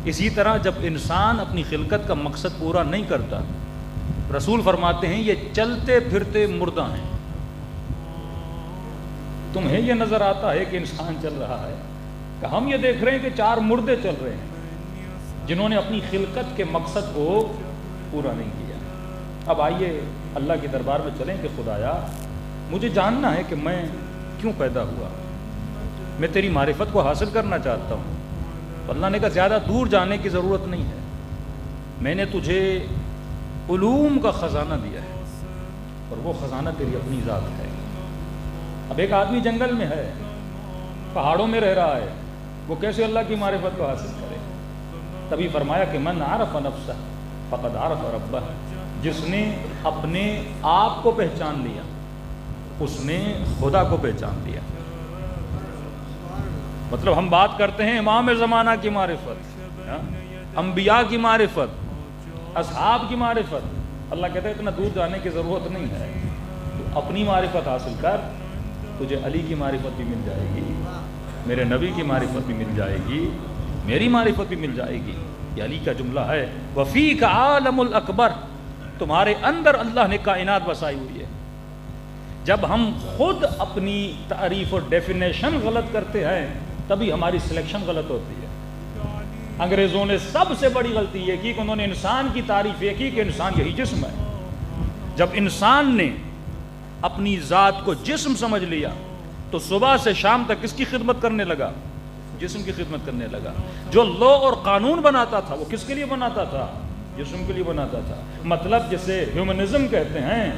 اسی طرح جب انسان اپنی خلقت کا مقصد پورا نہیں کرتا، رسول فرماتے ہیں یہ چلتے پھرتے مردہ ہیں۔ تمہیں یہ نظر آتا ہے کہ انسان چل رہا ہے، کہ ہم یہ دیکھ رہے ہیں کہ 4 مردے چل رہے ہیں جنہوں نے اپنی خلقت کے مقصد کو پورا نہیں کیا۔ اب آئیے اللہ کے دربار میں چلیں کہ خدایا مجھے جاننا ہے کہ میں کیوں پیدا ہوا، میں تیری معرفت کو حاصل کرنا چاہتا ہوں۔ تو اللہ نے کہا زیادہ دور جانے کی ضرورت نہیں ہے، میں نے تجھے علوم کا خزانہ دیا ہے، اور وہ خزانہ تیری اپنی ذات ہے۔ اب ایک آدمی جنگل میں ہے، پہاڑوں میں رہ رہا ہے، وہ کیسے اللہ کی معرفت کو حاصل کرے؟ تبھی فرمایا کہ من عرف نفسہ فقد عرف ربہ، جس نے اپنے آپ کو پہچان لیا اس نے خدا کو پہچان لیا۔ مطلب ہم بات کرتے ہیں امام زمانہ کی معرفت، انبیاء کی معرفت، اصحاب کی معرفت، اللہ کہتا ہے اتنا دور جانے کی ضرورت نہیں ہے، تو اپنی معرفت حاصل کر، تجھے علی کی معرفت بھی مل جائے گی، میرے نبی کی معرفت بھی مل جائے گی، میری معرفت بھی مل جائے گی۔ یہ علی کا جملہ ہے، وفیک عالم الاکبر، تمہارے اندر اللہ نے کائنات بسائی ہوئی ہے۔ جب ہم خود اپنی تعریف اور ڈیفینیشن غلط کرتے ہیں تبھی ہماری سلیکشن غلط ہوتی ہے۔ انگریزوں نے سب سے بڑی غلطی یہ کی کہ انہوں نے انسان کی تعریف یہ کی کہ انسان یہی جسم ہے۔ جب انسان نے اپنی ذات کو جسم سمجھ لیا تو صبح سے شام تک کس کی خدمت کرنے لگا؟ جسم کی خدمت کرنے لگا۔ جو لا اور قانون بناتا تھا وہ کس کے لیے بناتا تھا؟ جسم کے لیے بناتا تھا۔ مطلب جسے ہیومنزم کہتے ہیں،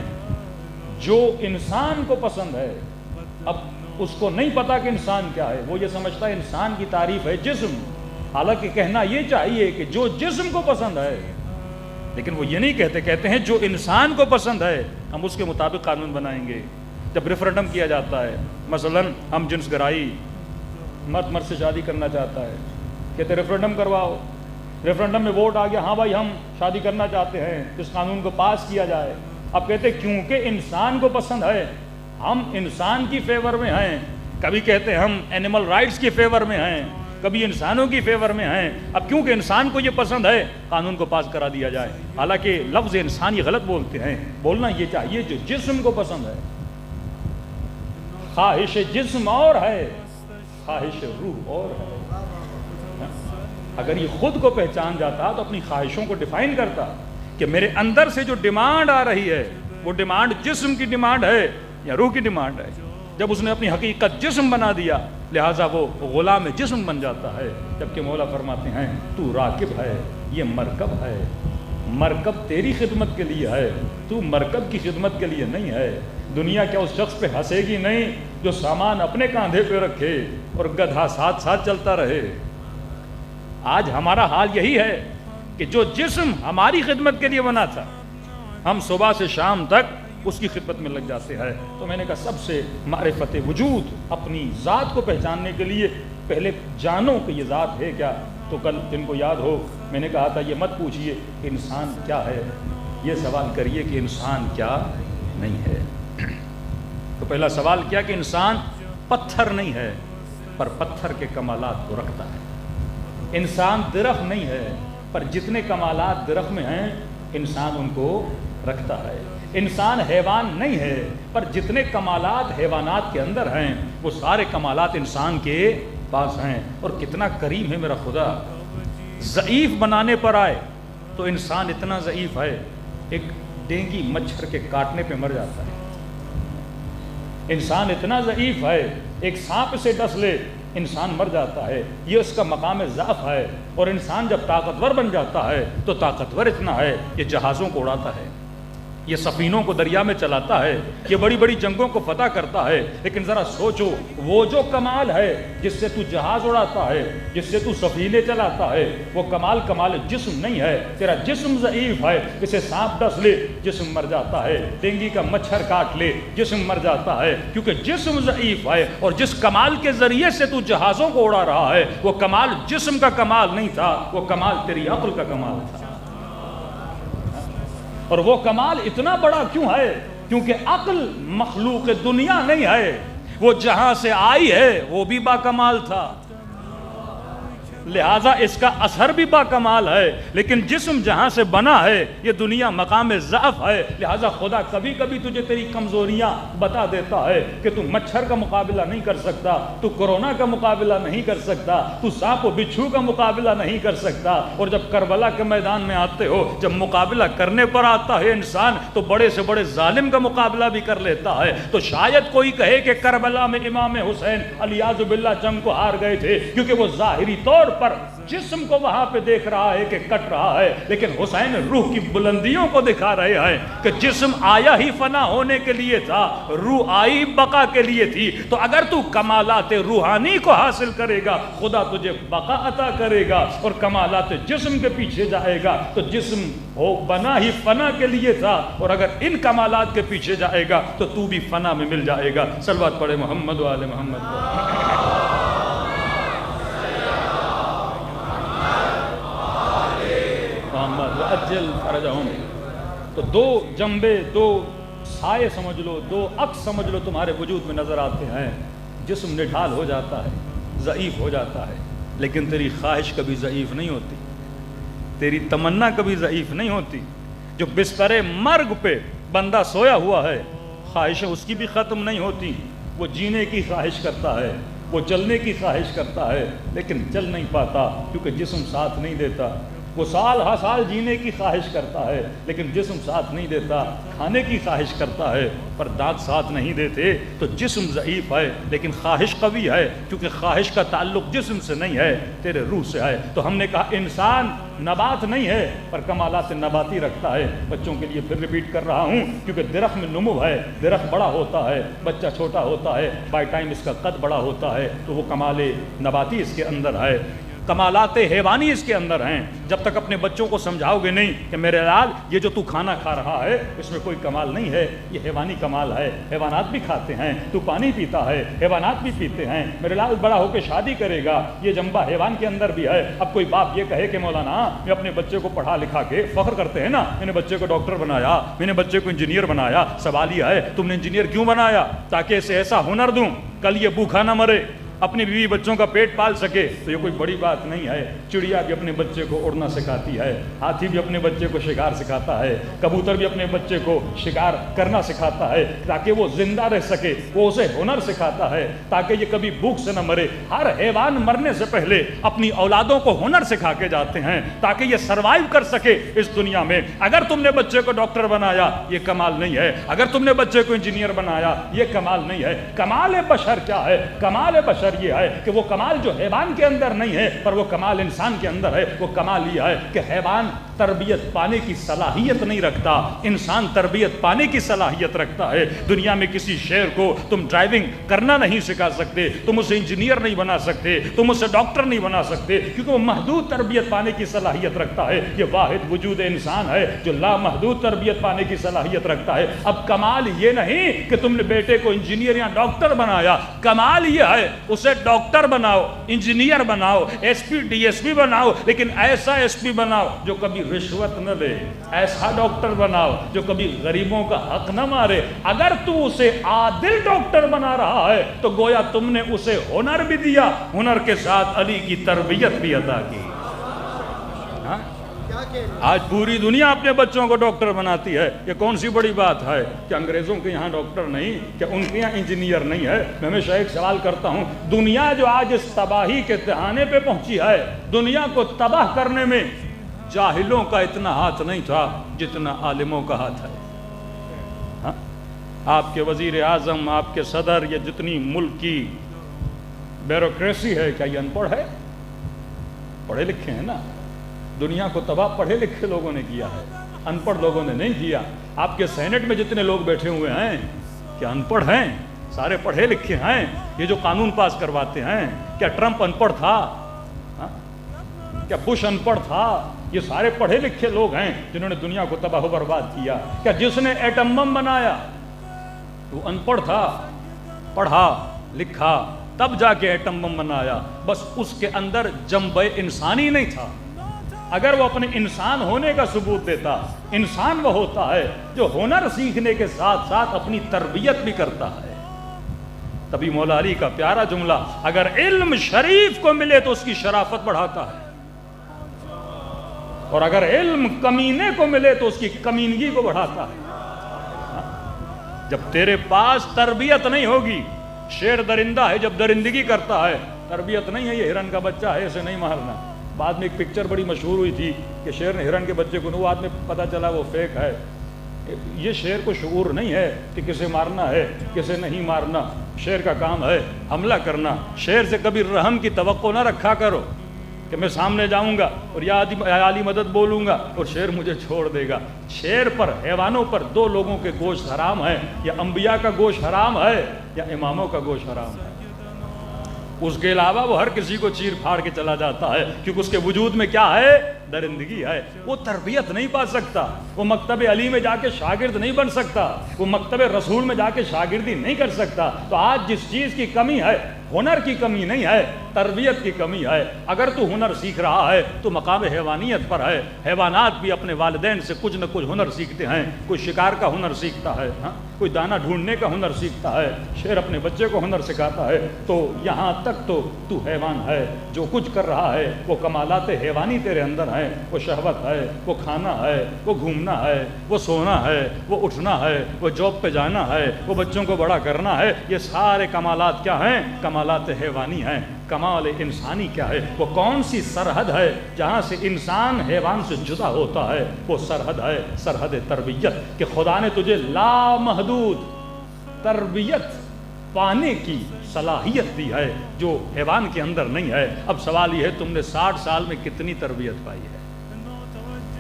جو انسان کو پسند ہے، اب اس کو نہیں پتا کہ انسان کیا ہے، وہ یہ سمجھتا ہے انسان کی تعریف ہے جسم، حالانکہ کہنا یہ چاہیے کہ جو جسم کو پسند ہے، لیکن وہ یہ نہیں کہتے، کہتے ہیں جو انسان کو پسند ہے ہم اس کے مطابق قانون بنائیں گے۔ جب ریفرنڈم کیا جاتا ہے، مثلا ہم جنس گرائی، مرد سے شادی کرنا چاہتا ہے، کہتے ریفرنڈم کرواؤ، ریفرنڈم میں ووٹ آ گیا، ہاں بھائی ہم شادی کرنا چاہتے ہیں، اس قانون کو پاس کیا جائے۔ اب کہتے کیونکہ انسان کو پسند ہے ہم انسان کی فیور میں ہیں، کبھی کہتے ہیں ہم اینیمل رائٹس کی فیور میں ہیں، کبھی انسانوں کی فیور میں ہیں۔ اب کیونکہ انسان کو یہ پسند ہے قانون کو پاس کرا دیا جائے، حالانکہ لفظ انسان یہ غلط بولتے ہیں، بولنا یہ چاہیے جو جسم کو پسند ہے۔ خواہش جسم اور ہے، خواہش روح اور ہے۔ اگر یہ خود کو پہچان جاتا تو اپنی خواہشوں کو ڈیفائن کرتا کہ میرے اندر سے جو ڈیمانڈ آ رہی ہے وہ ڈیمانڈ جسم کی ڈیمانڈ ہے یا روح کی ڈیمانڈ ہے۔ جب اس نے اپنی حقیقت جسم بنا دیا لہٰذا وہ غلام جسم بن جاتا ہے، جبکہ مولا فرماتے ہیں تو راکب ہے، یہ مرکب ہے، مرکب تیری خدمت کے لیے ہے، تو مرکب کی خدمت کے لیے نہیں ہے۔ دنیا کیا اس شخص پہ ہنسے گی نہیں جو سامان اپنے کاندھے پہ رکھے اور گدھا ساتھ ساتھ چلتا رہے؟ آج ہمارا حال یہی ہے کہ جو جسم ہماری خدمت کے لیے بنا تھا ہم صبح سے شام تک اس کی خدمت میں لگ جاتے ہیں۔ تو میں نے کہا سب سے معرفت وجود اپنی ذات کو پہچاننے کے لیے پہلے جانو کہ یہ ذات ہے کیا۔ تو کل جن کو یاد ہو میں نے کہا تھا یہ مت پوچھئے کہ انسان کیا ہے، یہ سوال کریے کہ انسان کیا نہیں ہے۔ تو پہلا سوال کیا کہ انسان پتھر نہیں ہے پر پتھر کے کمالات کو رکھتا ہے۔ انسان درخت نہیں ہے پر جتنے کمالات درخت میں ہیں انسان ان کو رکھتا ہے۔ انسان حیوان نہیں ہے پر جتنے کمالات حیوانات کے اندر ہیں وہ سارے کمالات انسان کے پاس ہیں۔ اور کتنا کریم ہے میرا خدا، ضعیف بنانے پر آئے تو انسان اتنا ضعیف ہے ایک ڈینگی مچھر کے کاٹنے پہ مر جاتا ہے۔ انسان اتنا ضعیف ہے ایک سانپ سے ڈس لے انسان مر جاتا ہے، یہ اس کا مقام ضعف ہے۔ اور انسان جب طاقتور بن جاتا ہے تو طاقتور اتنا ہے یہ جہازوں کو اڑاتا ہے، یہ سفینوں کو دریا میں چلاتا ہے، یہ بڑی بڑی جنگوں کو فتح کرتا ہے۔ لیکن ذرا سوچو وہ جو کمال ہے جس سے تو جہاز اڑاتا ہے، جس سے تو سفینے چلاتا ہے، وہ کمال جسم نہیں ہے۔ تیرا جسم ضعیف ہے، اسے سانپ ڈس لے جسم مر جاتا ہے، ڈینگی کا مچھر کاٹ لے جسم مر جاتا ہے، کیونکہ جسم ضعیف ہے۔ اور جس کمال کے ذریعے سے تو جہازوں کو اڑا رہا ہے وہ کمال جسم کا کمال نہیں تھا، وہ کمال تیری عقل کا کمال تھا۔ اور وہ کمال اتنا بڑا کیوں ہے؟ کیونکہ عقل مخلوق دنیا نہیں ہے، وہ جہاں سے آئی ہے وہ بھی با کمال تھا۔ لہٰذا اس کا اثر بھی باکمال ہے، لیکن جسم جہاں سے بنا ہے یہ دنیا مقام ضعف ہے، لہٰذا خدا کبھی کبھی تجھے تیری کمزوریاں بتا دیتا ہے کہ تو مچھر کا مقابلہ نہیں کر سکتا، تو کورونا کا مقابلہ نہیں کر سکتا، تو سانپ و بچھو کا مقابلہ نہیں کر سکتا، اور جب کربلا کے میدان میں آتے ہو، جب مقابلہ کرنے پر آتا ہے انسان تو بڑے سے بڑے ظالم کا مقابلہ بھی کر لیتا ہے۔ تو شاید کوئی کہے کہ کربلا میں امام حسین علیاذ باللہ جنگ کو ہار گئے تھے کیونکہ وہ ظاہری طور پر جسم کو وہاں پہ دیکھ رہا ہے کہ کٹ رہا ہے، لیکن حسین روح کی بلندیوں کو دکھا رہے ہیں کہ جسم آیا ہی فنا ہونے کے لیے تھا، روح آئی بقا کے لیے تھی۔ تو اگر تو کمالات روحانی کو حاصل کرے گا خدا تجھے بقا عطا کرے گا، اور کمالات جسم کے پیچھے جائے گا تو جسم ہو بنا ہی فنا کے لیے تھا، اور اگر ان کمالات کے پیچھے جائے گا تو تو بھی فنا میں مل جائے گا۔ صلوات پڑھے محمد و آل محمد۔ محمد وعجل فرجہم۔ تو دو جنبے، دو سائے سمجھ لو، دو عکس سمجھ لو تمہارے وجود میں نظر آتے ہیں۔ جسم نڈھال ہو جاتا ہے، ضعیف ہو جاتا ہے، لیکن تیری خواہش کبھی ضعیف نہیں ہوتی، تیری تمنا کبھی ضعیف نہیں ہوتی۔ جو بستر مرگ پہ بندہ سویا ہوا ہے خواہشیں اس کی بھی ختم نہیں ہوتی، وہ جینے کی خواہش کرتا ہے، وہ چلنے کی خواہش کرتا ہے، لیکن چل نہیں پاتا کیونکہ جسم ساتھ نہیں دیتا۔ وہ سال ہر سال جینے کی خواہش کرتا ہے لیکن جسم ساتھ نہیں دیتا، کھانے کی خواہش کرتا ہے پر دانت ساتھ نہیں دیتے۔ تو جسم ضعیف ہے لیکن خواہش قوی ہے، کیونکہ خواہش کا تعلق جسم سے نہیں ہے، تیرے روح سے ہے۔ تو ہم نے کہا انسان نبات نہیں ہے پر کمالات نباتی رکھتا ہے۔ بچوں کے لیے پھر ریپیٹ کر رہا ہوں کیونکہ درخت میں نمو ہے، درخت بڑا ہوتا ہے، بچہ چھوٹا ہوتا ہے، بائی ٹائم اس کا قد بڑا ہوتا ہے، تو وہ کمال نباتی اس کے اندر ہے، کمالات حیوانی اس کے اندر ہیں۔ جب تک اپنے بچوں کو سمجھاؤ گے نہیں کہ میرے لال یہ جو تو کھانا کھا رہا ہے اس میں کوئی کمال نہیں ہے، یہ حیوانی کمال ہے، حیوانات بھی کھاتے ہیں، تو پانی پیتا ہے، حیوانات بھی پیتے ہیں، میرے لال بڑا ہو کے شادی کرے گا، یہ جنبہ حیوان کے اندر بھی ہے۔ اب کوئی باپ یہ کہے کہ مولانا میں اپنے بچے کو پڑھا لکھا کے فخر کرتے ہیں نا، میں نے بچے کو ڈاکٹر بنایا، میں نے بچے کو انجینئر بنایا۔ سوال یہ ہے تم نے انجینئر کیوں بنایا؟ تاکہ اسے ایسا ہنر دوں کل یہ بھوکا نہ مرے، اپنی بیوی بچوں کا پیٹ پال سکے۔ تو یہ کوئی بڑی بات نہیں ہے۔ چڑیا بھی اپنے بچے کو اڑنا سکھاتی ہے، ہاتھی بھی اپنے بچے کو شکار سکھاتا ہے، کبوتر بھی اپنے بچے کو شکار کرنا سکھاتا ہے تاکہ وہ زندہ رہ سکے، وہ اسے ہنر سکھاتا ہے تاکہ یہ کبھی بھوک سے نہ مرے۔ ہر حیوان مرنے سے پہلے اپنی اولادوں کو ہنر سکھا کے جاتے ہیں تاکہ یہ سروائیو کر سکے اس دنیا میں۔ اگر تم نے بچے کو ڈاکٹر بنایا یہ کمال نہیں ہے، اگر تم نے بچے کو انجینئر بنایا یہ کمال نہیں ہے۔ کمال بشر کیا ہے؟ کمال بشر یہ ہے کہ وہ کمال جو حیوان کے اندر نہیں ہے پر وہ کمال انسان کے اندر ہے۔ وہ کمال یہ ہے کہ حیوان تربیت پانے کی صلاحیت نہیں رکھتا، انسان تربیت پانے کی صلاحیت رکھتا ہے۔ دنیا میں کسی شیر کو تم ڈرائیونگ کرنا نہیں سکھا سکتے، تم اسے انجینئر نہیں بنا سکتے، تم اسے ڈاکٹر نہیں بنا سکتے، کیونکہ وہ محدود تربیت پانے کی صلاحیت رکھتا ہے۔ یہ واحد وجود انسان ہے جو لامحدود تربیت پانے کی صلاحیت رکھتا ہے۔ اب کمال یہ نہیں کہ تم نے بیٹے کو انجینئر یا ڈاکٹر بنایا، کمال یہ ہے اسے ڈاکٹر بناؤ، انجینئر بناؤ، S P D S P بناؤ، لیکن ایسا ایس پی بناؤ جو کبھی رشوت نہ دے، ایسا ڈاکٹر بناؤ جو کبھی غریبوں کا حق نہ مارے۔ اگر تو اسے عادل ڈاکٹر بنا رہا ہے تو گویا تم نے اسے ہنر بھی دیا، ہنر کے ساتھ علی کی تربیت بھی عطا کی۔ آج پوری دنیا اپنے بچوں کو ڈاکٹر بناتی ہے، یہ کون سی بڑی بات ہے کہ انگریزوں کے یہاں ڈاکٹر نہیں، کہ ان کے یہاں انجینئر نہیں ہے؟ میں ہمیشہ ایک سوال کرتا ہوں، دنیا جو آج اس تباہی کے تہانے پہ پہنچی ہے، دنیا کو تباہ کرنے میں جاہلوں کا اتنا ہاتھ نہیں تھا جتنا عالموں کا ہاتھ ہے۔ آپ کے وزیر اعظم، آپ کے صدر، یہ جتنی ملک کی بیوروکریسی ہے، کیا یہ ان پڑھ ہے؟ پڑھے لکھے ہیں نا۔ دنیا کو تباہ پڑھے لکھے لوگوں نے کیا ہے، ان پڑھ لوگوں نے نہیں کیا۔ آپ کے سینٹ میں جتنے لوگ بیٹھے ہوئے ہیں کیا ان پڑھ ہیں؟ سارے پڑھے لکھے ہیں۔ یہ جو قانون پاس کرواتے ہیں، کیا ٹرمپ ان پڑھ تھا؟ کیا بش ان پڑھ تھا؟ یہ سارے پڑھے لکھے لوگ ہیں جنہوں نے دنیا کو تباہ و برباد کیا۔ کیا جس نے ایٹم بم بنایا وہ ان پڑھ تھا؟ پڑھا لکھا تب جا کے ایٹم بم بنایا، بس اس کے اندر جنبہ انسانی نہیں تھا۔ اگر وہ اپنے انسان ہونے کا ثبوت دیتا، انسان وہ ہوتا ہے جو ہنر سیکھنے کے ساتھ ساتھ اپنی تربیت بھی کرتا ہے۔ تبھی مولا علی کا پیارا جملہ، اگر علم شریف کو ملے تو اس کی شرافت بڑھاتا ہے، اور اگر علم کمینے کو ملے تو اس کی کمینگی کو بڑھاتا ہے۔ جب تیرے پاس تربیت نہیں ہوگی، شیر درندہ ہے جب درندگی کرتا ہے، تربیت نہیں ہے، یہ ہرن کا بچہ ہے، اسے نہیں مارنا۔ بعد میں ایک پکچر بڑی مشہور ہوئی تھی کہ شیر نے ہرن کے بچے کو، وہ آدمی پتہ چلا وہ فیک ہے۔ یہ شیر کو شعور نہیں ہے کہ کسے مارنا ہے کسے نہیں مارنا، شیر کا کام ہے حملہ کرنا۔ شیر سے کبھی رحم کی توقع نہ رکھا کرو کہ میں سامنے جاؤں گا اور یا علی مدد بولوں گا اور شیر مجھے چھوڑ دے گا۔ شیر پر، حیوانوں پر دو لوگوں کے گوشت حرام ہے، یا انبیاء کا گوشت حرام ہے یا اماموں کا گوشت حرام ہے۔ اس کے علاوہ وہ ہر کسی کو چیر پھاڑ کے چلا جاتا ہے، کیونکہ اس کے وجود میں کیا ہے؟ درندگی ہے۔ وہ تربیت نہیں پا سکتا، وہ مکتب علی میں جا کے شاگرد نہیں بن سکتا، وہ مکتب رسول میں جا کے شاگردی نہیں کر سکتا۔ تو آج جس چیز کی کمی ہے، ہنر کی کمی نہیں ہے، تربیت کی کمی ہے۔ اگر تو ہنر سیکھ رہا ہے تو مقام حیوانیت پر ہے۔ حیوانات بھی اپنے والدین سے کچھ نہ کچھ ہنر سیکھتے ہیں، کوئی شکار کا ہنر سیکھتا ہے، کوئی دانہ ڈھونڈنے کا ہنر سیکھتا ہے، شیر اپنے بچے کو ہنر سکھاتا ہے۔ تو یہاں تک تو حیوان ہے، جو کچھ کر رہا ہے وہ کمالات حیوانی تیرے اندر ہیں۔ وہ شہوت ہے، وہ کھانا ہے، وہ گھومنا ہے، وہ سونا ہے، وہ اٹھنا ہے، وہ جاب پہ جانا ہے، وہ بچوں کو بڑا کرنا ہے، یہ سارے کمالات کیا ہیں؟ کمالات حیوانی ہیں۔ کمال انسانی کیا ہے؟ وہ کون سی سرحد ہے جہاں سے انسان حیوان سے جدا ہوتا ہے؟ وہ سرحد ہے سرحد تربیت، کہ خدا نے تجھے لامحدود تربیت پانے کی صلاحیت دی ہے جو حیوان کے اندر نہیں ہے۔ اب سوال یہ ہے، تم نے 60 سال میں کتنی تربیت پائی ہے؟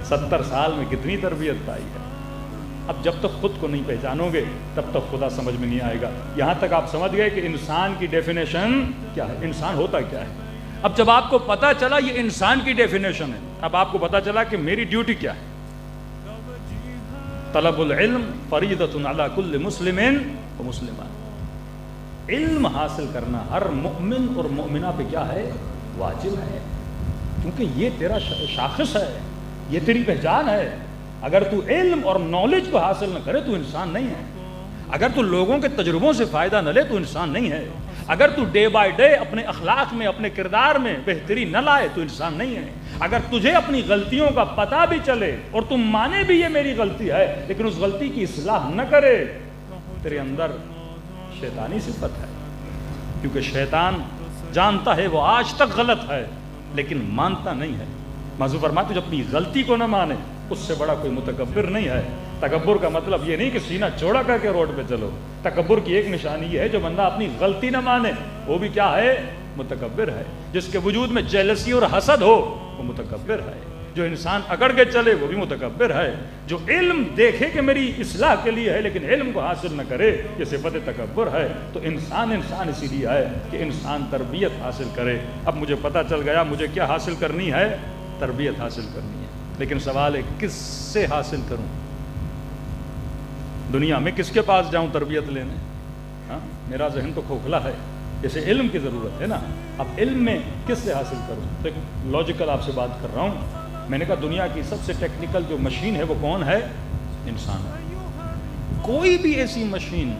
70 سال میں کتنی تربیت پائی ہے؟ اب جب تک خود کو نہیں پہچانو گے تب تک خدا سمجھ میں نہیں آئے گا۔ یہاں تک آپ سمجھ گئے کہ انسان کی ڈیفینیشن کیا ہے، انسان ہوتا کیا ہے۔ اب جب آپ کو پتا چلا یہ انسان کی ڈیفینیشن ہے، اب آپ کو پتا چلا کہ میری ڈیوٹی کیا ہے۔ طلب العلم فریضۃ علی کل مسلم و مسلمہ، علم حاصل کرنا ہر مؤمن اور مؤمنہ پہ کیا ہے؟ واجب ہے، کیونکہ یہ تیرا شاخص ہے، یہ تیری پہچان ہے۔ اگر تو علم اور نالج کو حاصل نہ کرے تو انسان نہیں ہے۔ اگر تو لوگوں کے تجربوں سے فائدہ نہ لے تو انسان نہیں ہے۔ اگر تو ڈے بائی ڈے اپنے اخلاق میں، اپنے کردار میں بہتری نہ لائے تو انسان نہیں ہے۔ اگر تجھے اپنی غلطیوں کا پتہ بھی چلے اور تم مانے بھی یہ میری غلطی ہے لیکن اس غلطی کی اصلاح نہ کرے، تیرے اندر شیطانی صفت ہے، کیونکہ شیطان جانتا ہے وہ آج تک غلط ہے لیکن مانتا نہیں ہے۔ موضوع فرماتے جو اپنی غلطی کو نہ مانے اس سے بڑا کوئی متکبر نہیں ہے۔ تکبر کا مطلب یہ نہیں کہ سینہ چوڑا کر کے روڈ پہ چلو، تکبر کی ایک نشانی یہ ہے جو بندہ اپنی غلطی نہ مانے وہ بھی کیا ہے؟ متکبر ہے۔ جس کے وجود میں جیلسی اور حسد ہو وہ متکبر ہے۔ جو انسان اکڑ کے چلے وہ بھی متکبر ہے۔ جو علم دیکھے کہ میری اصلاح کے لیے ہے لیکن علم کو حاصل نہ کرے یہ صفت تکبر ہے۔ تو انسان اسی لیے ہے کہ انسان تربیت حاصل کرے۔ اب مجھے پتہ چل گیا مجھے کیا حاصل کرنی ہے؟ تربیت حاصل کرنی ہے، لیکن سوال ہے کس سے حاصل کروں؟ دنیا میں کس کے پاس جاؤں تربیت لینے؟ میرا ذہن تو کھوکھلا ہے، جیسے علم کی ضرورت ہے نا۔ اب علم میں کس سے حاصل کروں؟ تو ایک لاجیکل آپ سے بات کر رہا ہوں۔ میں نے کہا دنیا کی سب سے ٹیکنیکل جو مشین ہے وہ کون ہے؟ انسان ہے۔ کوئی بھی ایسی مشین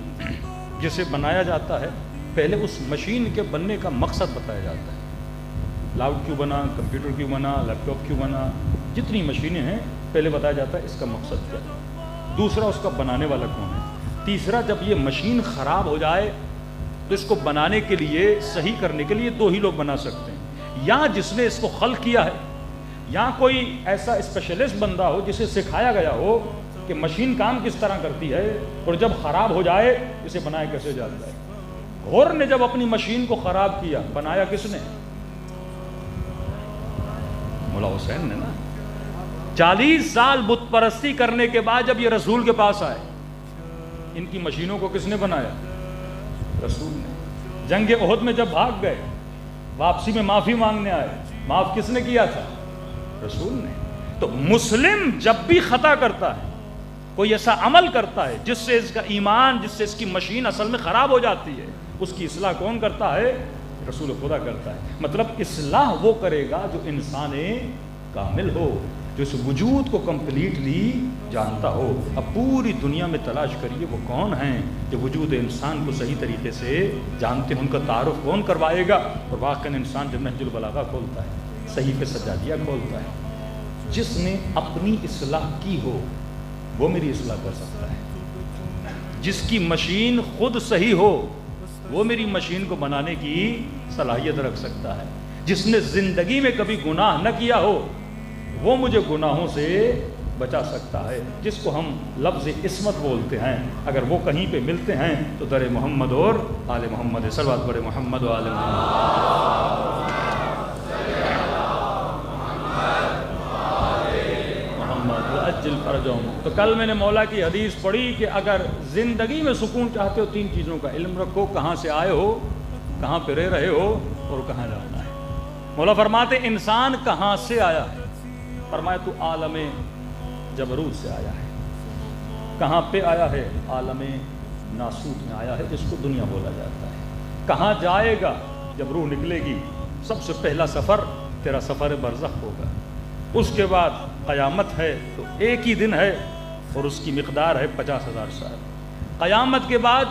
جسے بنایا جاتا ہے پہلے اس مشین کے بننے کا مقصد بتایا جاتا ہے۔ لاؤڈ کیوں بنا، کمپیوٹر کیوں بنا، لیپ ٹاپ کیوں بنا، جتنی مشینیں ہیں پہلے بتایا جاتا ہے اس کا مقصد کیا ہے، دوسرا اس کا بنانے والا کون ہے، تیسرا جب یہ مشین خراب ہو جائے تو اس کو بنانے کے لیے، صحیح کرنے کے لیے دو ہی لوگ بنا سکتے ہیں، یا جس نے اس کو خلق کیا ہے یا کوئی ایسا اسپیشلسٹ بندہ ہو جسے سکھایا گیا ہو کہ مشین کام کس طرح کرتی ہے اور جب خراب ہو جائے اسے بنایا کیسے جاتا ہے۔ غور نے جب اپنی مشین کو خراب کیا بنایا کس نے؟ مولا حسین نے نا۔ 40 سال بت پرستی کرنے کے بعد جب یہ رسول کے پاس آئے ان کی مشینوں کو کس نے بنایا؟ رسول نے۔ جنگ احد میں جب بھاگ گئے واپسی میں معافی مانگنے آئے، معاف کس نے کیا تھا؟ رسول نے۔ تو مسلم جب بھی خطا کرتا ہے، کوئی ایسا عمل کرتا ہے جس سے اس کا ایمان، جس سے اس کی مشین اصل میں خراب ہو جاتی ہے، اس کی اصلاح کون کرتا ہے؟ رسول خدا کرتا ہے۔ مطلب اصلاح وہ کرے گا جو انسان کامل ہو۔ جو اس وجود کو کمپلیٹلی جانتا ہو. اب پوری دنیا میں تلاش کریے وہ کون ہیں جو وجود انسان کو صحیح طریقے سے جانتے ہیں. ان کا تعارف کون کروائے گا؟ اور واقعاً انسان جب نہج البلاغہ کھولتا ہے، صحیفہ سجادیہ کھولتا ہے، جس نے اپنی اصلاح کی ہو وہ میری اصلاح کر سکتا ہے. جس کی مشین خود صحیح ہو وہ میری مشین کو بنانے کی صلاحیت رکھ سکتا ہے. جس نے زندگی میں کبھی گناہ نہ کیا ہو وہ مجھے گناہوں سے بچا سکتا ہے. جس کو ہم لفظ عصمت بولتے ہیں، اگر وہ کہیں پہ ملتے ہیں تو در محمد اور آل محمد. صلوات بڑے محمد و آل محمد. اجل فرجہم. تو کل میں نے مولا کی حدیث پڑھی کہ اگر زندگی میں سکون چاہتے ہو 3 چیزوں کا علم رکھو. کہاں سے آئے ہو، کہاں پہ رہ رہے ہو اور کہاں جانا ہے. مولا فرماتے انسان کہاں سے آیا ہے؟ فرمایا تو عالم جبروت سے آیا ہے. کہاں پہ آیا ہے؟ عالم ناسوت میں آیا ہے، جس کو دنیا بولا جاتا ہے. کہاں جائے گا جب روح نکلے گی؟ سب سے پہلا سفر تیرا سفر برزخ ہوگا. اس کے بعد قیامت ہے تو ایک ہی دن ہے اور اس کی مقدار ہے 50,000 سال. قیامت کے بعد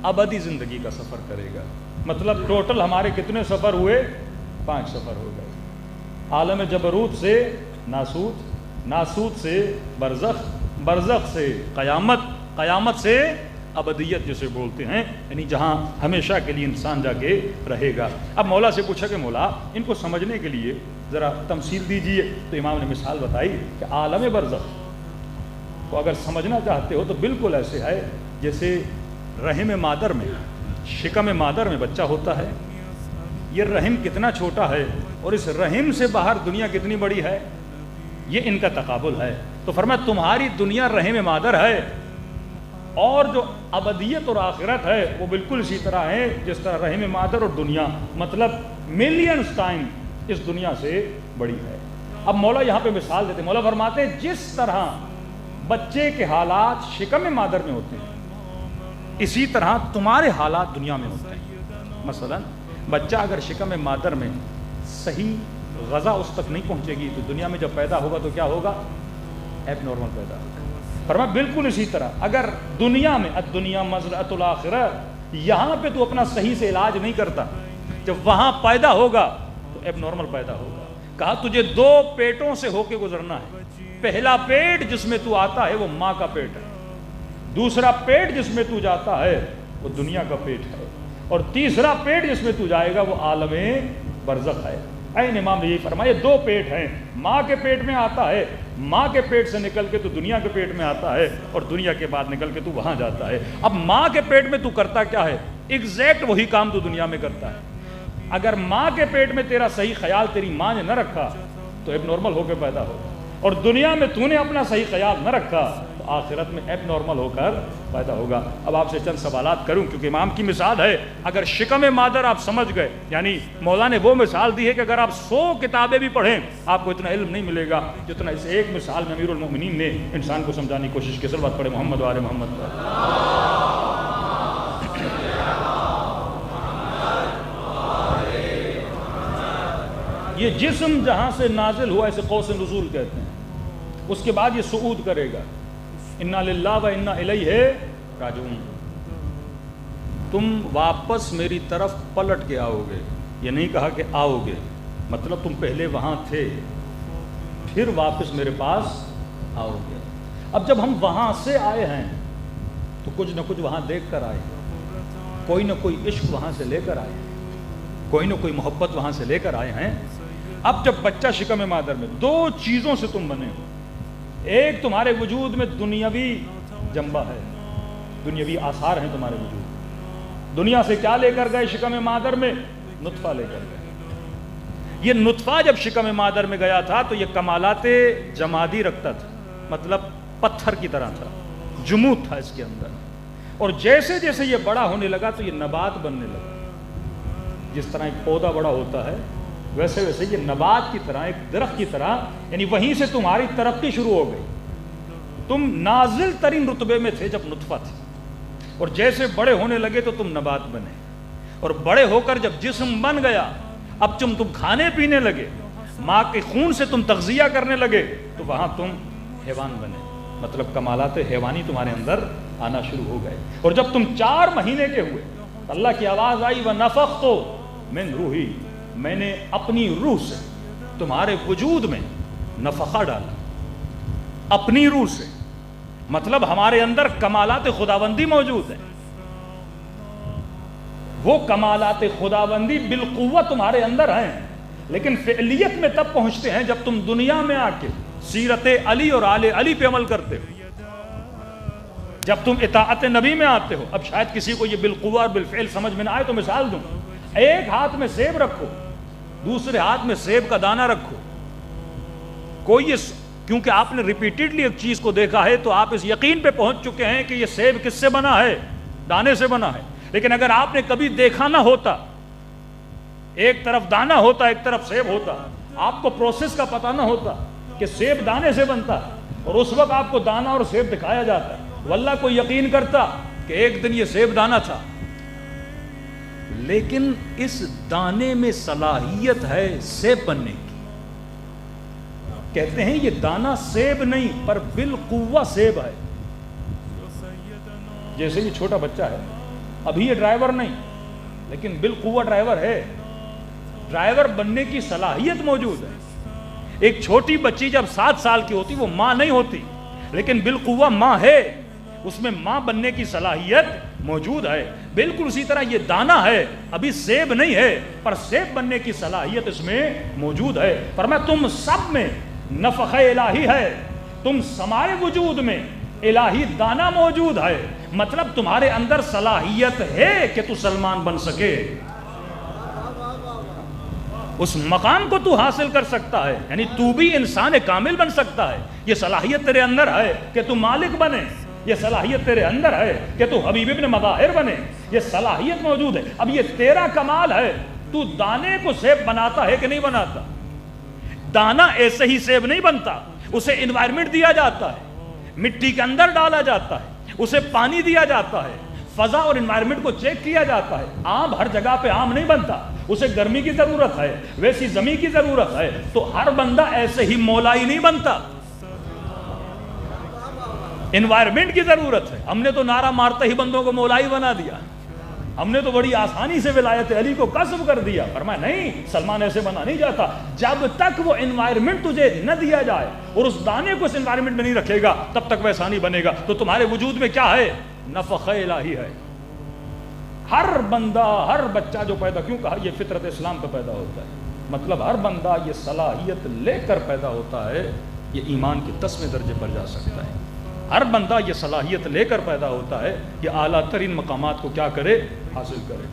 ابدی زندگی کا سفر کرے گا. مطلب ٹوٹل ہمارے کتنے سفر ہوئے؟ 5 سفر ہو گئے. عالم جبروت سے ناسوت، ناسوت سے برزخ، برزخ سے قیامت، قیامت سے ابدیت جسے بولتے ہیں، یعنی جہاں ہمیشہ کے لیے انسان جا کے رہے گا. اب مولا سے پوچھا کہ مولا ان کو سمجھنے کے لیے ذرا تمثیل دیجئے. تو امام نے مثال بتائی کہ عالم برزخ کو اگر سمجھنا چاہتے ہو تو بالکل ایسے ہے جیسے رحم مادر میں، شکم مادر میں بچہ ہوتا ہے. یہ رحم کتنا چھوٹا ہے اور اس رحم سے باہر دنیا کتنی بڑی ہے، یہ ان کا تقابل ہے. تو فرمایا تمہاری دنیا رحم مادر ہے اور جو ابدیت اور آخرت ہے وہ بالکل اسی طرح ہے جس طرح رحم مادر اور دنیا، مطلب ملینز ٹائم اس دنیا سے بڑی ہے. اب مولا یہاں پہ مثال دیتے، مولا فرماتے ہیں جس طرح بچے کے حالات شکم مادر میں ہوتے ہیں اسی طرح تمہارے حالات دنیا میں ہوتے ہیں. مثلا بچہ اگر شکم مادر میں صحیح غذا اس تک نہیں پہنچے گی تو دنیا میں جب پیدا ہوگا تو کیا ہوگا؟ ایب نارمل پیدا ہوگا. فرمایا بالکل اسی طرح اگر دنیا میں الدنیا مزرعۃ الآخرہ، یہاں پہ تو اپنا صحیح سے علاج نہیں کرتا، جب وہاں پیدا ہوگا تو ایب نارمل پیدا ہوگا. کہا تجھے 2 پیٹوں سے ہو کے گزرنا ہے. پہلا پیٹ جس میں تو آتا ہے وہ ماں کا پیٹ ہے، دوسرا پیٹ جس میں تو جاتا ہے وہ دنیا کا پیٹ ہے، اور تیسرا پیٹ جس میں تو جائے گا وہ عالم برزخ ہے. عین امام نے یہی فرمایا 2 پیٹ ہیں. ماں کے پیٹ میں آتا ہے، ماں کے پیٹ سے نکل کے تو دنیا کے پیٹ میں آتا ہے اور دنیا کے بعد نکل کے تو وہاں جاتا ہے. اب ماں کے پیٹ میں تو کرتا کیا ہے؟ ایگزیکٹ وہی کام تو دنیا میں کرتا ہے. اگر ماں کے پیٹ میں تیرا صحیح خیال تیری ماں نے نہ رکھا تو ایب نارمل ہو کے پیدا ہوگا، اور دنیا میں تو نے اپنا صحیح خیال نہ رکھا تو آخرت میں ایب نارمل ہو کر پیدا ہوگا. اب آپ سے چند سوالات کروں کیونکہ امام کی مثال ہے. اگر شکم مادر آپ سمجھ گئے، یعنی مولا نے وہ مثال دی ہے کہ اگر آپ 100 کتابیں بھی پڑھیں آپ کو اتنا علم نہیں ملے گا جتنا اس ایک مثال میں امیر المؤمنین نے انسان کو سمجھانے کی کوشش کی. صلوات پڑھے محمد و آل محمد پر. یہ جسم جہاں سے نازل ہوا اسے قوس نزول کہتے ہیں. اس کے بعد یہ صعود کرے گا. انا للہ و انا الیہ راجعون. تم واپس میری طرف پلٹ کے آؤ گے. یہ نہیں کہا کہ آؤ گے، مطلب تم پہلے وہاں تھے پھر واپس میرے پاس آؤ گے. اب جب ہم وہاں سے آئے ہیں تو کچھ نہ کچھ وہاں دیکھ کر آئے، کوئی نہ کوئی عشق وہاں سے لے کر آئے، کوئی نہ کوئی محبت وہاں سے لے کر آئے ہیں. اب جب بچہ شکم مادر میں 2 چیزوں سے تم بنے ہو. ایک تمہارے وجود میں دنیاوی جنبہ ہے، دنیاوی آثار ہیں تمہارے وجود. دنیا سے کیا لے کر گئے شکم مادر میں؟ نطفہ لے کر گئے. یہ نطفہ جب شکم مادر میں گیا تھا تو یہ کمالات جمادی رکھتا تھا، مطلب پتھر کی طرح تھا، جمود تھا اس کے اندر. اور جیسے جیسے یہ بڑا ہونے لگا تو یہ نبات بننے لگا. جس طرح ایک پودا بڑا ہوتا ہے ویسے ویسے یہ نبات کی طرح، ایک درخت کی طرح، یعنی وہیں سے تمہاری ترقی شروع ہو گئی. تم نازل ترین رتبے میں تھے جب نطفہ تھے، اور جیسے بڑے ہونے لگے تو تم نبات بنے، اور بڑے ہو کر جب جسم بن گیا اب تم کھانے پینے لگے ماں کے خون سے تم تغذیہ کرنے لگے تو وہاں تم حیوان بنے، مطلب کمالات حیوانی تمہارے اندر آنا شروع ہو گئے۔ اور جب تم 4 مہینے کے ہوئے اللہ کی آواز آئی وَنَفَخْتُ مِنْ رُوحِي، میں نے اپنی روح سے تمہارے وجود میں نفخہ ڈالا، اپنی روح سے، مطلب ہمارے اندر کمالات خداوندی موجود ہیں۔ وہ کمالات خداوندی بالقوت تمہارے اندر ہیں، لیکن فعلیت میں تب پہنچتے ہیں جب تم دنیا میں آ کے سیرت علی اور آل علی پہ عمل کرتے ہو، جب تم اطاعت نبی میں آتے ہو۔ اب شاید کسی کو یہ بالقوہ اور بالفعل سمجھ میں نہ آئے تو مثال دوں، ایک ہاتھ میں سیب رکھو، دوسرے ہاتھ میں سیب کا دانہ رکھو، کوئی کیونکہ آپ نے ریپیٹڈلی ایک چیز کو دیکھا ہے تو آپ اس یقین پہ پہنچ چکے ہیں کہ یہ سیب کس سے بنا ہے؟ دانے سے بنا ہے۔ لیکن اگر آپ نے کبھی دیکھا نہ ہوتا، ایک طرف دانہ ہوتا ایک طرف سیب ہوتا، آپ کو پروسیس کا پتہ نہ ہوتا کہ سیب دانے سے بنتا ہے، اور اس وقت آپ کو دانہ اور سیب دکھایا جاتا ہے، واللہ کوئی یقین کرتا کہ ایک دن یہ سیب دانہ تھا۔ لیکن اس دانے میں صلاحیت ہے سیب بننے کی۔ کہتے ہیں یہ دانہ سیب نہیں پر بالقوہ سیب ہے۔ جیسے یہ چھوٹا بچہ ہے، ابھی یہ ڈرائیور نہیں لیکن بالقوہ ڈرائیور ہے، ڈرائیور بننے کی صلاحیت موجود ہے۔ ایک چھوٹی بچی جب 7 سال کی ہوتی وہ ماں نہیں ہوتی لیکن بالقوہ ماں ہے، اس میں ماں بننے کی صلاحیت موجود ہے۔ بالکل اسی طرح یہ دانہ ہے، ابھی سیب نہیں ہے پر سیب بننے کی صلاحیت اس میں موجود ہے۔ فرمایا تم سب میں نفخ الہی ہے، تم سمائے وجود میں الہی دانہ موجود ہے، مطلب تمہارے اندر صلاحیت ہے کہ تو سلمان بن سکے، اس مقام کو تو حاصل کر سکتا ہے، یعنی تو بھی انسان کامل بن سکتا ہے۔ یہ صلاحیت تیرے اندر ہے کہ تو مالک بنے، یہ صلاحیت تیرے اندر ہے کہ تو حبیب ابن مظاہر بنے، یہ صلاحیت موجود ہے۔ اب یہ تیرا کمال ہے، تو دانے کو سیب بناتا ہے کہ نہیں بناتا؟ دانہ ایسے ہی سیب نہیں بنتا، اسے انوائرمنٹ دیا جاتا ہے، مٹی کے اندر ڈالا جاتا ہے، اسے پانی دیا جاتا ہے، فضا اور انوائرمنٹ کو چیک کیا جاتا ہے۔ آم ہر جگہ پہ آم نہیں بنتا، اسے گرمی کی ضرورت ہے، ویسی زمین کی ضرورت ہے۔ تو ہر بندہ ایسے ہی مولائی نہیں بنتا، انوائرمنٹ کی ضرورت ہے۔ ہم نے تو نعرہ مارتے ہی بندوں کو مولائی بنا دیا، ہم نے تو بڑی آسانی سے ولایت علی کو کسب کر دیا۔ فرمایا نہیں، سلمان ایسے بنا نہیں جاتا، جب تک وہ انوائرمنٹ تجھے نہ دیا جائے اور اس دانے کو اس انوائرمنٹ میں نہیں رکھے گا تب تک ویسا نہیں بنے گا۔ تو تمہارے وجود میں کیا ہے؟ نفخ الہی ہے۔ ہر بندہ، ہر بچہ جو پیدا، کیوں کہا یہ فطرت اسلام پہ پیدا ہوتا ہے، مطلب ہر بندہ یہ صلاحیت لے کر پیدا ہوتا ہے، یہ ایمان کے 10ویں درجے پر جا سکتا ہے۔ ہر بندہ یہ صلاحیت لے کر پیدا ہوتا ہے، یہ اعلیٰ ترین مقامات کو کیا کرے؟ حاصل کرے۔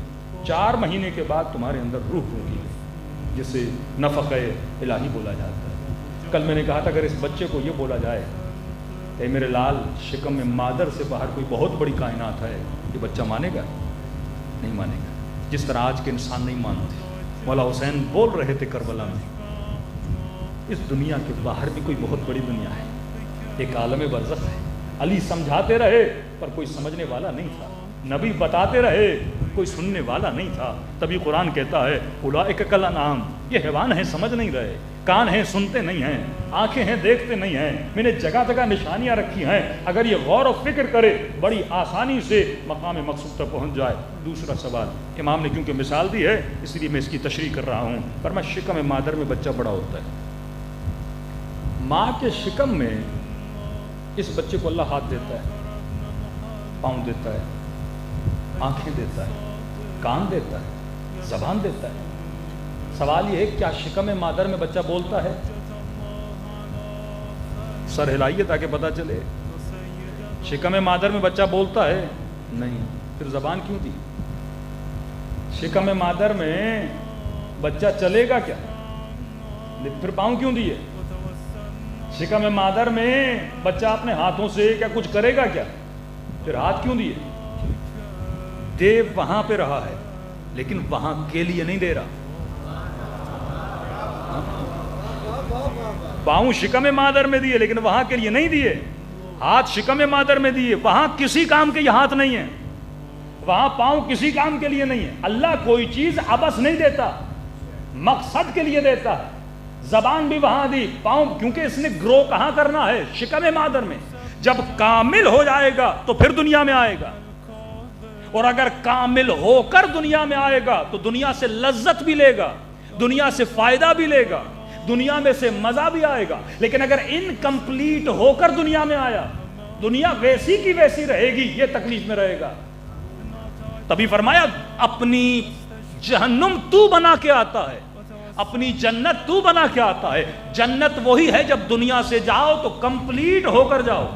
4 مہینے کے بعد تمہارے اندر روح ہوگی جسے نفخ الہی بولا جاتا ہے۔ کل میں نے کہا تھا اگر اس بچے کو یہ بولا جائے اے میرے لال، شکم میں مادر سے باہر کوئی بہت بڑی کائنات ہے، یہ بچہ مانے گا؟ نہیں مانے گا، جس طرح آج کے انسان نہیں مانتے۔ مولا حسین بول رہے تھے کربلا میں، اس دنیا کے باہر بھی کوئی بہت بڑی دنیا ہے، ایک عالم برزخ ہے۔ علی سمجھاتے رہے پر کوئی سمجھنے والا نہیں تھا، نبی بتاتے رہے کوئی سننے والا نہیں تھا۔ تبھی قرآن کہتا ہے اولئک کالانعام، یہ حیوان ہیں سمجھ نہیں رہے، کان ہیں سنتے نہیں ہیں، آنکھیں ہیں دیکھتے نہیں ہیں، میں نے جگہ جگہ نشانیاں رکھی ہیں، اگر یہ غور و فکر کرے بڑی آسانی سے مقام مقصود تک پہنچ جائے۔ دوسرا سوال امام نے کیونکہ مثال دی ہے اس لیے میں اس کی تشریح کر رہا ہوں۔ پر میں شکم مادر میں بچہ بڑا ہوتا ہے، ماں کے شکم میں اس بچے کو اللہ ہاتھ دیتا ہے، پاؤں دیتا ہے، آنکھیں دیتا ہے، کان دیتا ہے، زبان دیتا ہے۔ سوال یہ ہے کیا شکم مادر میں بچہ بولتا ہے؟ سر ہلائیے تاکہ پتہ چلے۔ شکم مادر میں بچہ بولتا ہے؟ نہیں، پھر زبان کیوں دی؟ شکم مادر میں بچہ چلے گا کیا؟ پھر پاؤں کیوں دیے؟ شکم مادر میں بچہ اپنے ہاتھوں سے کیا کچھ کرے گا کیا؟ پھر ہاتھ کیوں دیے؟ دے وہاں پہ رہا ہے لیکن وہاں کے لیے نہیں دے رہا۔ پاؤں شکم مادر میں دیے لیکن وہاں کے لیے نہیں دیے، ہاتھ شکم مادر میں دیے، وہاں کسی کام کے یہ ہاتھ نہیں ہے، وہاں پاؤں کسی کام کے لیے نہیں ہے۔ اللہ کوئی چیز عبث نہیں دیتا، مقصد کے لیے دیتا ہے۔ زبان بھی وہاں دی، پاؤں، کیونکہ اس نے گرو کہاں کرنا ہے؟ شکم مادر میں. جب کامل ہو جائے گا تو پھر دنیا میں آئے گا، اور اگر کامل ہو کر دنیا میں آئے گا تو دنیا سے لذت بھی لے گا، دنیا سے فائدہ بھی لے گا، دنیا میں سے مزہ بھی آئے گا. لیکن اگر انکمپلیٹ ہو کر دنیا میں آیا، دنیا ویسی کی ویسی رہے گی، یہ تکلیف میں رہے گا. تبھی فرمایا اپنی جہنم تو بنا کے آتا ہے، اپنی جنت تو بنا کے آتا ہے. جنت وہی ہے جب دنیا سے جاؤ تو کمپلیٹ ہو کر جاؤ.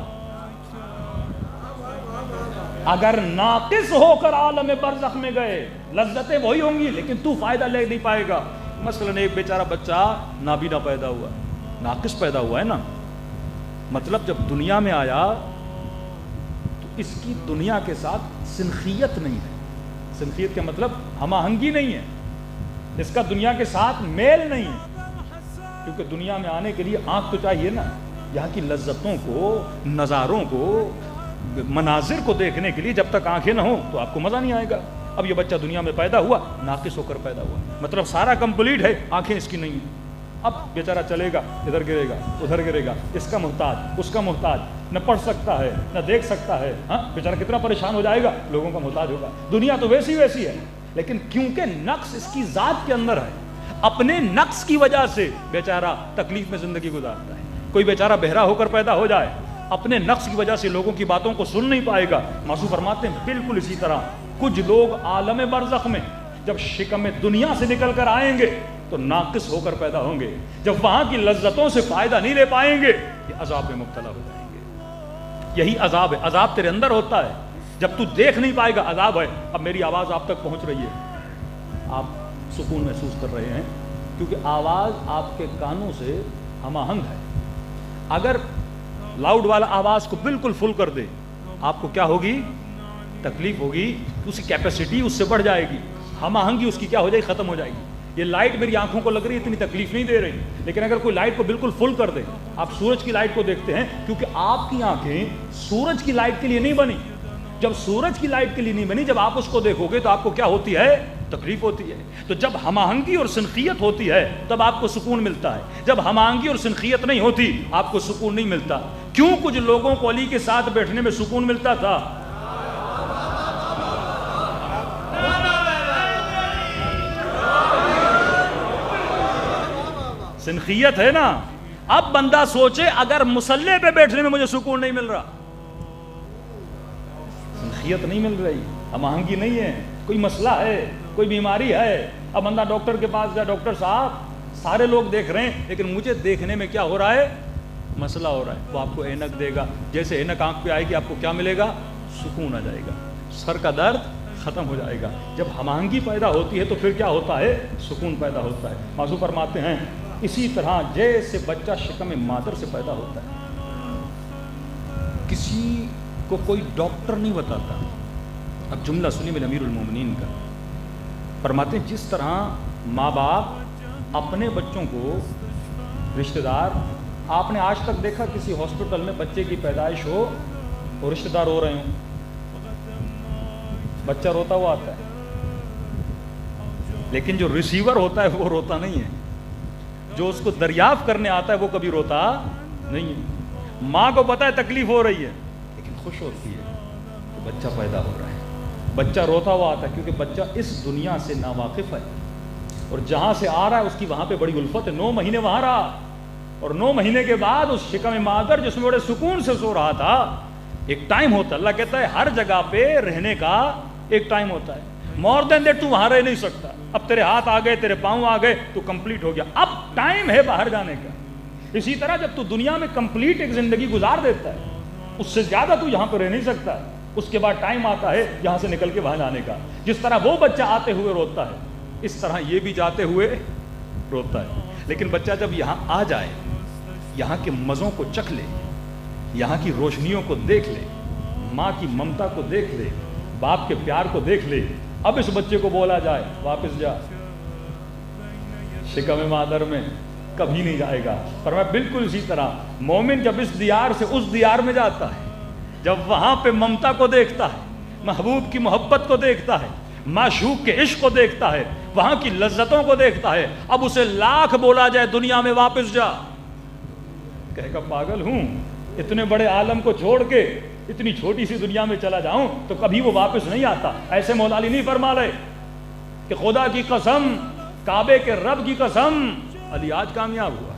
اگر ناقص ہو کر عالم برزخ میں گئے، لذتیں وہی ہوں گی لیکن تو فائدہ لے نہیں پائے گا. مثلا ایک بیچارہ بچہ نابینا پیدا ہوا، ناقص پیدا ہوا ہے نا، مطلب جب دنیا میں آیا تو اس کی دنیا کے ساتھ سنخیت نہیں ہے. سنخیت کا مطلب ہم آہنگی نہیں ہے، اس کا دنیا کے ساتھ میل نہیں ہے. کیونکہ دنیا میں آنے کے لیے آنکھ تو چاہیے نا، یہاں کی لذتوں کو، نظاروں کو، مناظر کو دیکھنے کے لیے جب تک آنکھیں نہ ہوں تو آپ کو مزہ نہیں آئے گا. اب یہ بچہ دنیا میں پیدا ہوا، ناقص ہو کر پیدا ہوا، مطلب سارا کمپلیٹ ہے، آنکھیں اس کی نہیں ہیں. اب بیچارہ چلے گا، ادھر گرے گا ادھر گرے گا، اس کا محتاج اس کا محتاج، نہ پڑھ سکتا ہے نہ دیکھ سکتا ہے. ہاں بیچارہ کتنا پریشان ہو جائے گا، لوگوں کا محتاج ہوگا. دنیا تو ویسی ویسی ہے، لیکن کیونکہ نقص اس کی ذات کے اندر ہے، اپنے نقص کی وجہ سے بیچارہ تکلیف میں زندگی گزارتا ہے. کوئی بیچارہ بہرا ہو کر پیدا ہو جائے، اپنے نقص کی وجہ سے لوگوں کی باتوں کو سن نہیں پائے گا. معصوم فرماتے ہیں بالکل اسی طرح کچھ لوگ عالم برزخ میں جب شکم دنیا سے نکل کر آئیں گے تو ناقص ہو کر پیدا ہوں گے. جب وہاں کی لذتوں سے فائدہ نہیں لے پائیں گے، یہ عذاب میں مبتلا ہو جائیں گے. یہی عذاب ہے. عذاب تیرے اندر ہوتا ہے، جب تو دیکھ نہیں پائے گا عذاب ہے. اب میری آواز آپ تک پہنچ رہی ہے، آپ سکون محسوس کر رہے ہیں کیونکہ آواز آپ کے کانوں سے ہم آہنگ ہے. اگر لاؤڈ والا آواز کو بالکل فل کر دے، آپ کو کیا ہوگی؟ تکلیف ہوگی. اس کی کیپیسٹی اس سے بڑھ جائے گی، ہم آہنگی اس کی کیا ہو جائے گی؟ ختم ہو جائے گی. یہ لائٹ میری آنکھوں کو لگ رہی ہے، اتنی تکلیف نہیں دے رہی، لیکن اگر کوئی لائٹ کو بالکل فل کر دے، آپ سورج کی لائٹ کو دیکھتے ہیں، کیونکہ آپ کی آنکھیں سورج کی لائٹ کے لیے نہیں بنی. جب سورج کی لائٹ کے لیے نہیں بنی، جب آپ اس کو دیکھو گے تو آپ کو کیا ہوتی ہے؟ تکلیف ہوتی ہے. تو جب ہم آہنگی اور سنخیت ہوتی ہے تب آپ کو سکون ملتا ہے. جب ہم آہنگی اور سنخیت نہیں ہوتی آپ کو سکون نہیں ملتا. کیوں کچھ لوگوں کو علی کے ساتھ بیٹھنے میں سکون ملتا تھا؟ سنخیت ہے نا. اب بندہ سوچے اگر مصلی پہ بیٹھنے میں مجھے سکون نہیں مل رہا، سنخیت نہیں مل رہی، ہم آہنگی نہیں ہے، کوئی مسئلہ ہے، کوئی بیماری ہے. اب بندہ ڈاکٹر کے پاس گیا، ڈاکٹر صاحب سارے لوگ دیکھ رہے ہیں لیکن مجھے دیکھنے میں کیا ہو رہا ہے؟ مسئلہ ہو رہا ہے. وہ آپ کو اینک دے گا، جیسے اینک آنکھ پہ آئے گی آپ کو کیا ملے گا؟ سکون آ جائے گا، سر کا درد ختم ہو جائے گا. جب ہم آہنگی پیدا ہوتی ہے تو پھر کیا ہوتا ہے؟ سکون پیدا ہوتا ہے. معصوم فرماتے ہیں اسی طرح جیسے بچہ شکم مادر سے پیدا ہوتا ہے، کسی کو کوئی ڈاکٹر نہیں بتاتا. اب جملہ سنی میرے امیر المومنین کا، فرماتے ہیں جس طرح ماں باپ اپنے بچوں کو، رشتہ دار، آپ نے آج تک دیکھا کسی ہاسپٹل میں بچے کی پیدائش ہو اور رشتہ دار رو رہے ہوں؟ بچہ روتا ہوا آتا ہے، لیکن جو ریسیور ہوتا ہے وہ روتا نہیں ہے. جو اس کو دریافت کرنے آتا ہے وہ کبھی روتا نہیں ہے. ماں کو پتا ہے تکلیف ہو رہی ہے لیکن خوش ہوتی ہے کہ بچہ پیدا ہو رہا ہے. بچہ روتا ہوا آتا ہے کیونکہ بچہ اس دنیا سے ناواقف ہے اور جہاں سے آ رہا ہے اس کی وہاں پہ بڑی الفت ہے. 9 مہینے وہاں رہا اور 9 مہینے کے بعد اس شکم مادر جس میں بڑے سکون سے سو رہا تھا، ایک ٹائم ہوتا ہے. اللہ کہتا ہے ہر جگہ پہ رہنے کا ایک ٹائم ہوتا ہے. مور دین دیٹ تو وہاں رہ نہیں سکتا. اب تیرے ہاتھ آ گئے، تیرے پاؤں آ گئے تو کمپلیٹ ہو گیا، اب ٹائم ہے باہر جانے کا. اسی طرح جب تو دنیا میں کمپلیٹ ایک زندگی گزار دیتا ہے، اس سے زیادہ تو یہاں پہ رہ نہیں سکتا. اس کے بعد ٹائم آتا ہے یہاں سے نکل کے وہاں جانے کا. جس طرح وہ بچہ آتے ہوئے روتا ہے اس طرح یہ بھی جاتے ہوئے روتا ہے. لیکن بچہ جب یہاں آ جائے، یہاں کے مزوں کو چکھ لے، یہاں کی روشنیوں کو دیکھ لے، ماں کی ممتا کو دیکھ لے، باپ کے پیار کو دیکھ لے، اب اس بچے کو بولا جائے واپس جا شکم مادر میں، کبھی نہیں جائے گا. پر میں بالکل اسی طرح مومن جب اس دیار سے اس دیار میں جاتا ہے، جب وہاں پہ ممتا کو دیکھتا ہے، محبوب کی محبت کو دیکھتا ہے، معشوق کے عشق کو دیکھتا ہے، وہاں کی لذتوں کو دیکھتا ہے، اب اسے لاکھ بولا جائے دنیا میں واپس جا، کہے گا پاگل ہوں، اتنے بڑے عالم کو چھوڑ کے اتنی چھوٹی سی دنیا میں چلا جاؤں تو کبھی وہ واپس نہیں آتا۔ ایسے مولا علی نہیں فرما رہے کہ خدا کی قسم، کعبے کے رب کی قسم، علی آج کامیاب ہوا،